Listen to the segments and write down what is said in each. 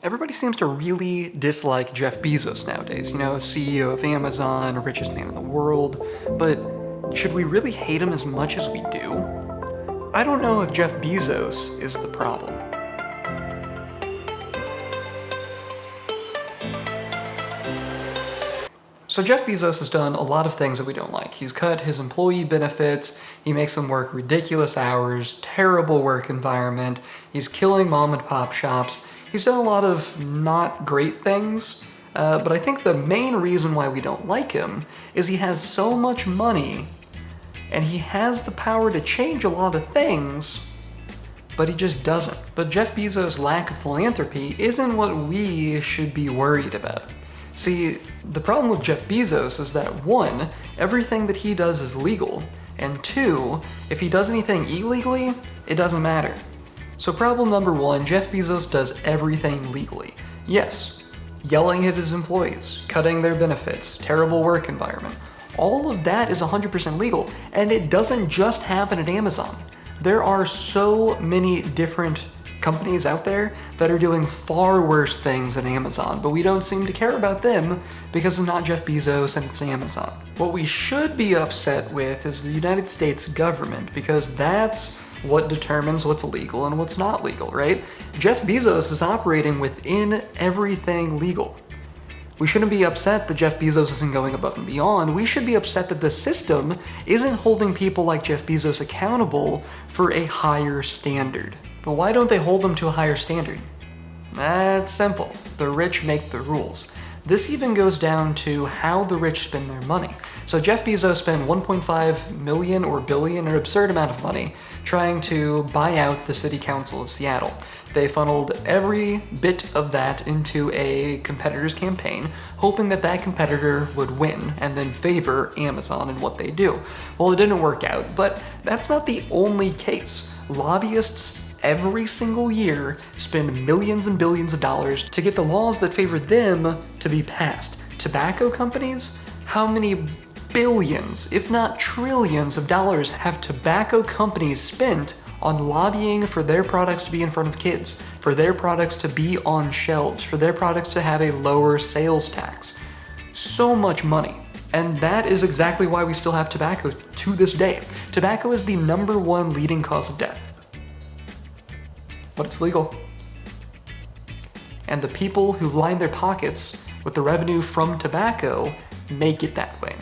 Everybody seems to really dislike Jeff Bezos nowadays, CEO of Amazon, richest man in the world, but should we really hate him as much as we do? I don't know if Jeff Bezos is the problem. So Jeff Bezos has done a lot of things that we don't like. He's cut his employee benefits, he makes them work ridiculous hours, terrible work environment, he's killing mom and pop shops. He's done a lot of not great things, but I think the main reason why we don't like him is he has so much money and he has the power to change a lot of things, but he just doesn't. But Jeff Bezos' lack of philanthropy isn't what we should be worried about. See, the problem with Jeff Bezos is that 1, everything that he does is legal, and 2, if he does anything illegally, it doesn't matter. So problem number 1, Jeff Bezos does everything legally. Yes, yelling at his employees, cutting their benefits, terrible work environment. All of that is 100% legal, and it doesn't just happen at Amazon. There are so many different companies out there that are doing far worse things than Amazon, but we don't seem to care about them because it's not Jeff Bezos and it's Amazon. What we should be upset with is the United States government, because that's what determines what's legal and what's not legal, right? Jeff Bezos is operating within everything legal. We shouldn't be upset that Jeff Bezos isn't going above and beyond. We should be upset that the system isn't holding people like Jeff Bezos accountable for a higher standard. But why don't they hold them to a higher standard? That's simple. The rich make the rules. This even goes down to how the rich spend their money. So Jeff Bezos spent 1.5 million or billion, an absurd amount of money, trying to buy out the city council of Seattle. They funneled every bit of that into a competitor's campaign, hoping that that competitor would win and then favor Amazon and what they do. Well, it didn't work out, but that's not the only case. Lobbyists every single year spend millions and billions of dollars to get the laws that favor them to be passed. Tobacco companies? How many billions, if not trillions of dollars have tobacco companies spent on lobbying for their products to be in front of kids, for their products to be on shelves, for their products to have a lower sales tax? So much money. And that is exactly why we still have tobacco to this day. Tobacco is the #1 leading cause of death. But it's legal. And the people who line their pockets with the revenue from tobacco make it that way.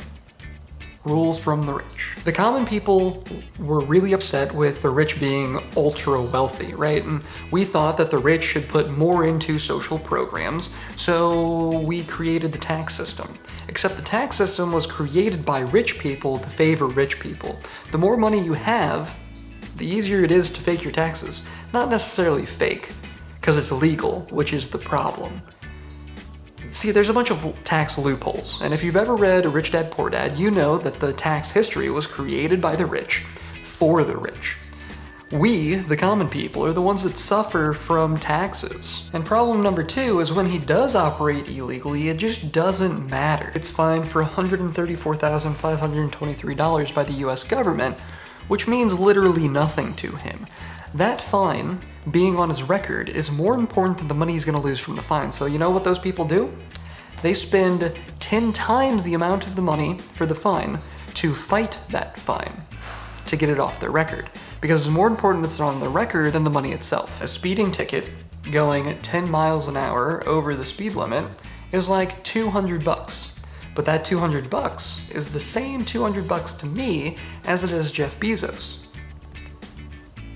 Rules from the rich. The common people were really upset with the rich being ultra wealthy, right? And we thought that the rich should put more into social programs, so we created the tax system. Except the tax system was created by rich people to favor rich people. The more money you have, the easier it is to fake your taxes. Not necessarily fake, because it's illegal, which is the problem. See, there's a bunch of tax loopholes, and if you've ever read Rich Dad Poor Dad, you know that the tax history was created by the rich, for the rich. We, the common people, are the ones that suffer from taxes. And problem number 2 is when he does operate illegally, it just doesn't matter. It's fined for $134,523 by the US government, which means literally nothing to him. That fine, being on his record, is more important than the money he's going to lose from the fine. So you know what those people do? They spend 10 times the amount of the money for the fine to fight that fine, to get it off their record. Because it's more important it's on the record than the money itself. A speeding ticket going at 10 miles an hour over the speed limit is like $200. But that $200 is the same $200 to me as it is Jeff Bezos.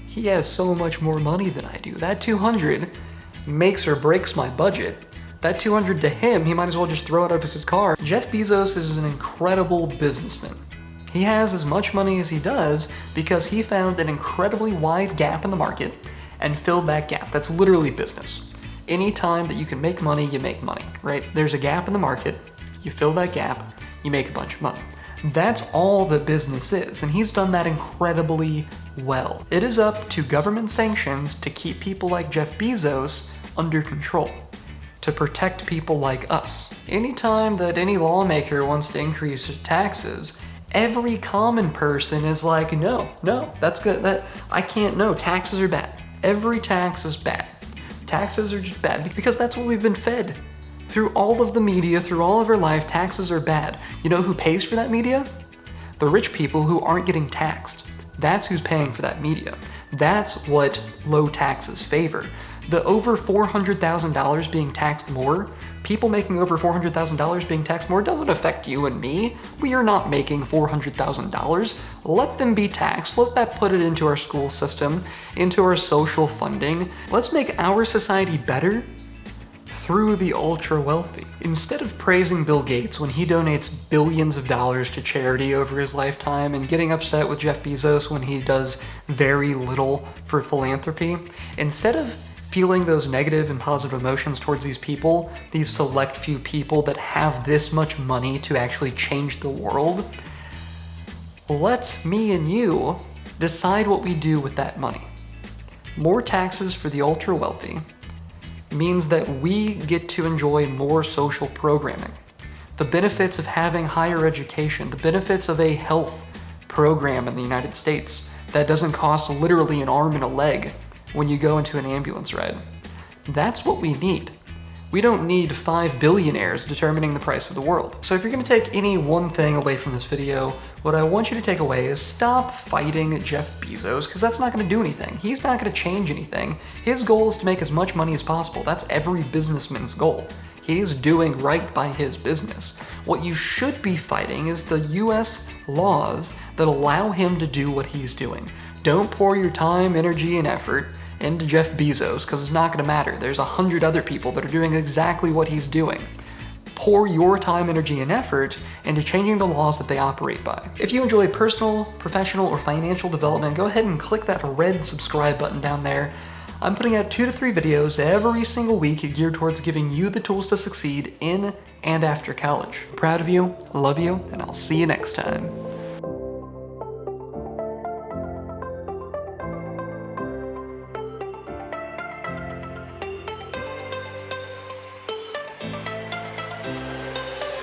He has so much more money than I do. That $200 makes or breaks my budget. That $200 to him, he might as well just throw it out of his car. Jeff Bezos is an incredible businessman. He has as much money as he does because he found an incredibly wide gap in the market and filled that gap. That's literally business. Any time that you can make money, you make money, right? There's a gap in the market, you fill that gap, you make a bunch of money. That's all that business is, and he's done that incredibly well. It is up to government sanctions to keep people like Jeff Bezos under control, to protect people like us. Anytime that any lawmaker wants to increase taxes, every common person is like, no, that's good, I can't, no, taxes are bad. Every tax is bad. Taxes are just bad because that's what we've been fed. Through all of the media, through all of our life, taxes are bad. You know who pays for that media? The rich people who aren't getting taxed. That's who's paying for that media. That's what low taxes favor. The over $400,000 being taxed more, people making over $400,000 being taxed more doesn't affect you and me. We are not making $400,000. Let them be taxed. Let that put it into our school system, into our social funding. Let's make our society better through the ultra wealthy. Instead of praising Bill Gates when he donates billions of dollars to charity over his lifetime and getting upset with Jeff Beezos when he does very little for philanthropy, instead of feeling those negative and positive emotions towards these people, these select few people that have this much money to actually change the world, let's me and you decide what we do with that money. More taxes for the ultra wealthy means that we get to enjoy more social programming. The benefits of having higher education, the benefits of a health program in the United States that doesn't cost literally an arm and a leg when you go into an ambulance ride. That's what we need. We don't need 5 billionaires determining the price of the world. So if you're gonna take any one thing away from this video, what I want you to take away is stop fighting Jeff Bezos, because that's not gonna do anything. He's not gonna change anything. His goal is to make as much money as possible. That's every businessman's goal. He's doing right by his business. What you should be fighting is the US laws that allow him to do what he's doing. Don't pour your time, energy, and effort into Jeff Bezos, because it's not going to matter. There's 100 other people that are doing exactly what he's doing. Pour your time, energy, and effort into changing the laws that they operate by. If you enjoy personal, professional, or financial development, go ahead and click that red subscribe button down there. I'm putting out 2 to 3 videos every single week geared towards giving you the tools to succeed in and after college. I'm proud of you, love you, and I'll see you next time.